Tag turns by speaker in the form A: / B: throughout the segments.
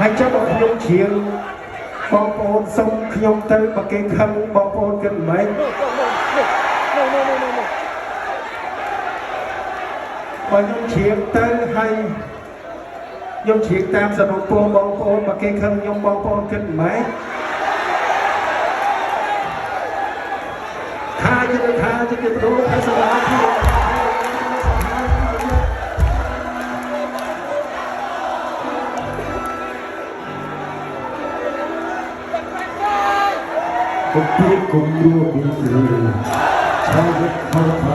A: ហើយចាំបងខ្ញុំជាងបងប្អូនសុំខ្ញុំទៅបើគេខឹងបងប្អូនគិតមិនបើខ្ញុំជ្រាបទៅហើយខ្ញុំជ្រាបតាមសរុបពលបងប្អូនបើគេខឹងខ្ញុំបងប្អូនគិតមិនថាជាព្រោះថាសមាធិគុំពីគុំរួពីស្រីឆាវិតខោខោ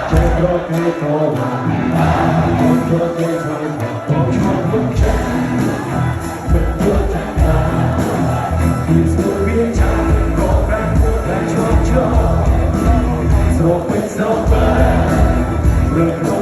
A: ចេះរកគេតោបានអូនចូលគេឆ្លងអូនឆ្លងមុខចេះមិនយល់ចាស់ណាពីស្គាល់វាចាស់ក៏ប្រាំតែឈប់ស្រោបពេញស្រោបបែរ